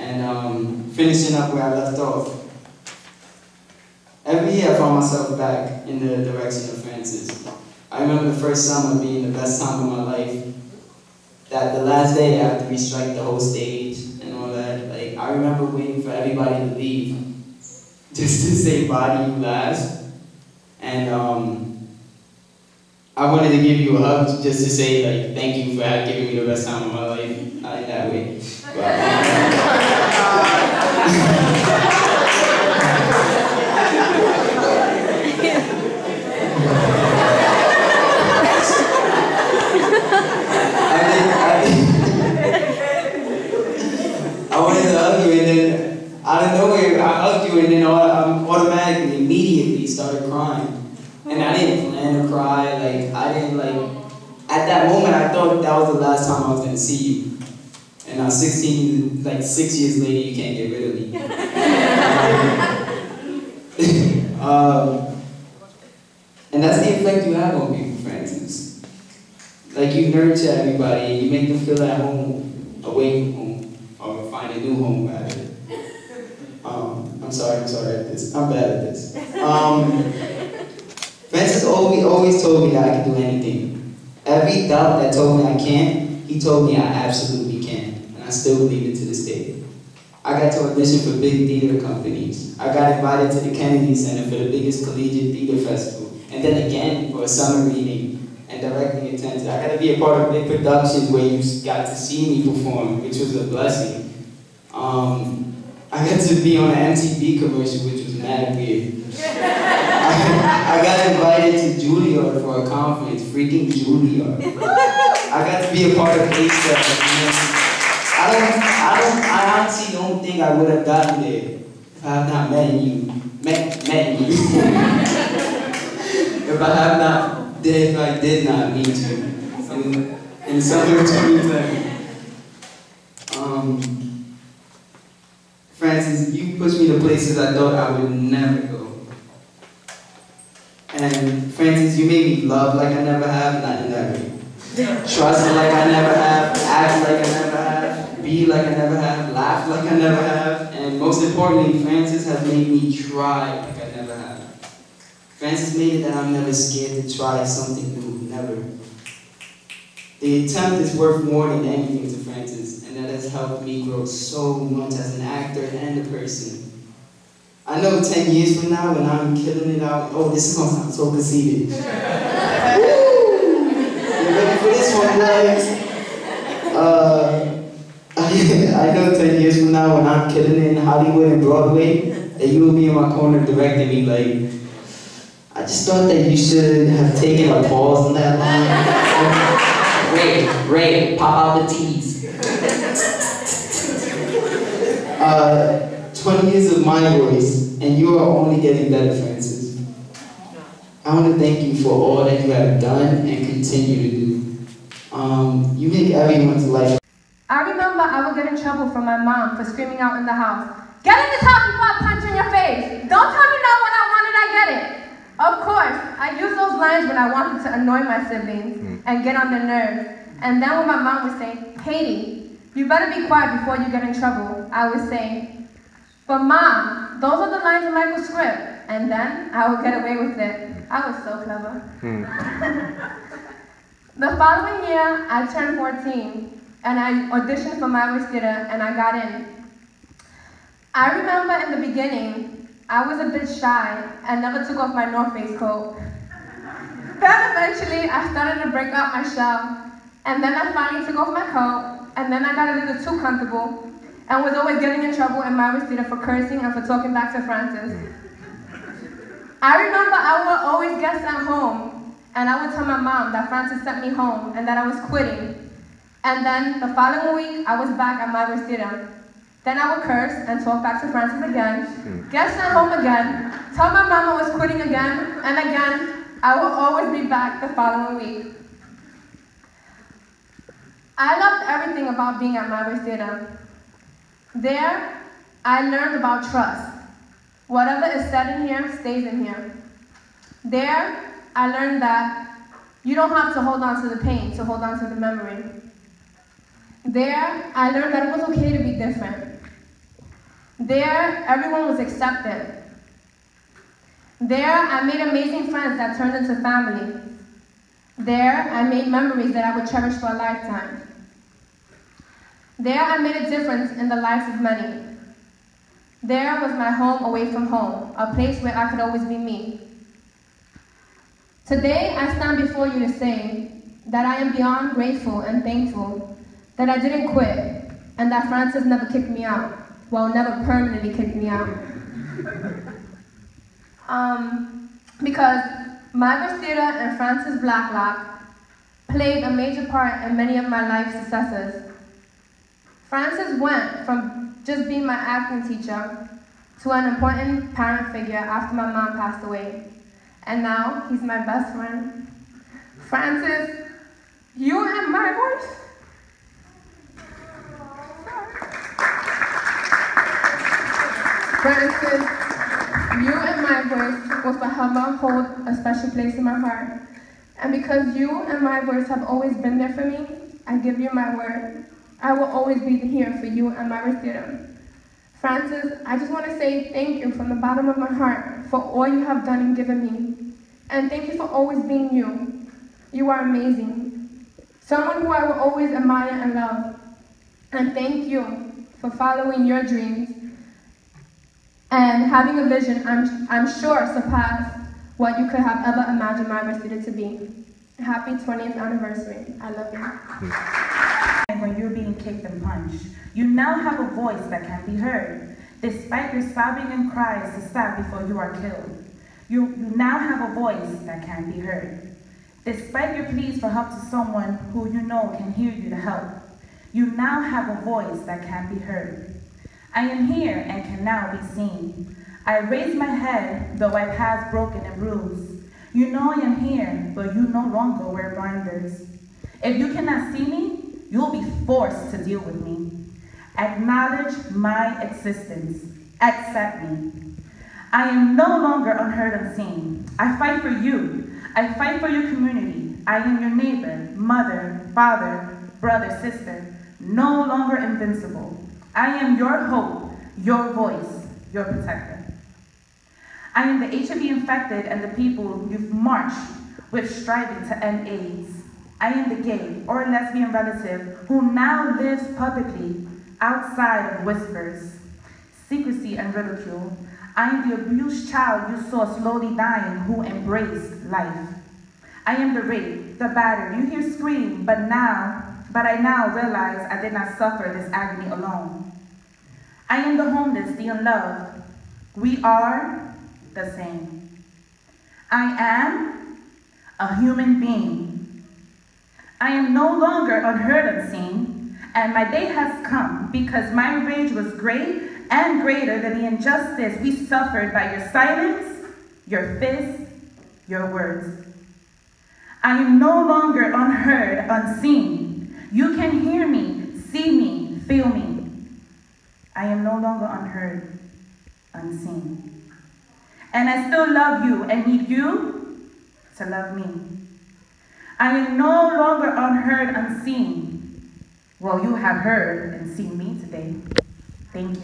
and finishing up where I left off. Every year I found myself back in the direction of Francis. I remember the first summer being the best time of my life. That the last day after we strike the whole stage and all that, like I remember waiting for everybody to leave just to say bye to you last. And I wanted to give you a hug just to say like thank you for giving me the best time of my life. Not in that way. I wanted to hug you, and then out of nowhere, I hugged you, and then automatically, immediately started crying. And I didn't plan to cry, like, I didn't, like, at that moment, I thought that was the last time I was going to see you. And now 6 years later, you can't get rid of me. And that's the effect you have on people, Francis. Like, you nurture everybody, and you make them feel at home, away from home, or find a new home, rather. I'm sorry at this. I'm bad at this. Francis always told me that I could do anything. Every doubt that told me I can't, he told me I absolutely can. And I still believe it to this day. I got to audition for big theater companies. I got invited to the Kennedy Center for the biggest collegiate theater festival. And then again for a summer reading and directing attendance. I got to be a part of big productions where you got to see me perform, which was a blessing. I got to be on an MTV commercial, which was mad weird. I got invited to Juilliard for a conference, freaking Juilliard. I got to be a part of ASAP. I honestly don't think I would have gotten there if I have not met you. If I did not meet you in summer 2010. Francis, you pushed me to places I thought I would never go. And Francis, you made me love like I never have, not in that way. Trust like I never have, act like I never have, be like I never have, laugh like I never have, and most importantly, Francis has made me try like I never have. Francis made it that I'm never scared to try something new, never. The attempt is worth more than anything to Francis, and that has helped me grow so much as an actor and a person. I know 10 years from now when I'm killing it out, oh, this is gonna sound so conceited. Woo! You ready for this one, guys? I know 10 years from now when I'm killing it in Hollywood and Broadway, that you will be in my corner directing me like, I just thought that you should have taken a pause on that line. Ray, pop out the T's. 20 years of my voice, and you are only getting better, Francis. I want to thank you for all that you have done and continue to do. You make everyone's life. I remember I would get in trouble from my mom for screaming out in the house, "Get in this house before I punch you in your face! Don't tell me no when I wanted, I get it!" Of course, I used those lines when I wanted to annoy my siblings and get on their nerves. And then when my mom would say, "Haiti, you better be quiet before you get in trouble," I would say, "But Mom, those are the lines in Michael's script." And then I would get away with it. I was so clever. The following year, I turned 14, and I auditioned for Maverick Theater, and I got in. I remember in the beginning, I was a bit shy and never took off my North Face coat. Then eventually, I started to break out my shell, and then I finally took off my coat, and then I got a little too comfortable, and was always getting in trouble in Maverick Theater for cursing and for talking back to Francis. I remember I would always get sent home, and I would tell my mom that Francis sent me home and that I was quitting. And then the following week, I was back at Maverick Theater. Then I would curse and talk back to Francis again, get sent home again, tell my mom I was quitting again, and again, I would always be back the following week. I loved everything about being at Maverick Theater. There, I learned about trust. Whatever is said in here stays in here. There, I learned that you don't have to hold on to the pain to hold on to the memory. There, I learned that it was okay to be different. There, everyone was accepted. There, I made amazing friends that turned into family. There, I made memories that I would cherish for a lifetime. There, I made a difference in the lives of many. There was my home away from home, a place where I could always be me. Today, I stand before you to say that I am beyond grateful and thankful that I didn't quit and that Francis never kicked me out. Well, never permanently kicked me out. Because Maverick's Theater and Francis Blacklock played a major part in many of my life successes. Francis went from just being my acting teacher to an important parent figure after my mom passed away. And now he's my best friend. Francis, you and my voice. Francis, you and my voice will forever hold a special place in my heart. And because you and my voice have always been there for me, I give you my word. I will always be here for you and my Theater. Francis, I just want to say thank you from the bottom of my heart for all you have done and given me. And thank you for always being you. You are amazing. Someone who I will always admire and love. And thank you for following your dreams and having a vision I'm sure surpassed what you could have ever imagined my Theater to be. Happy 20th anniversary. I love you. When you're being kicked and punched, you now have a voice that can be heard. Despite your sobbing and cries to stop before you are killed, you now have a voice that can be heard. Despite your pleas for help to someone who you know can hear you to help, you now have a voice that can be heard. I am here and can now be seen. I raise my head, though I pass broken and bruised. You know I am here, but you no longer wear blinders. If you cannot see me, you'll be forced to deal with me. Acknowledge my existence. Accept me. I am no longer unheard and seen. I fight for you. I fight for your community. I am your neighbor, mother, father, brother, sister. No longer invincible. I am your hope, your voice, your protector. I am the HIV infected and the people you've marched with striving to end AIDS. I am the gay or lesbian relative who now lives publicly outside of whispers, secrecy, and ridicule. I am the abused child you saw slowly dying who embraced life. I am the raped, the battered. You hear scream, but I now realize I did not suffer this agony alone. I am the homeless, the unloved. We are the same. I am a human being. I am no longer unheard and seen, and my day has come because my rage was great and greater than the injustice we suffered by your silence, your fists, your words. I am no longer unheard, unseen. You can hear me, see me, feel me. I am no longer unheard, unseen. And I still love you and need you to love me. I am no longer unheard, unseen. Well, you have heard and seen me today. Thank you.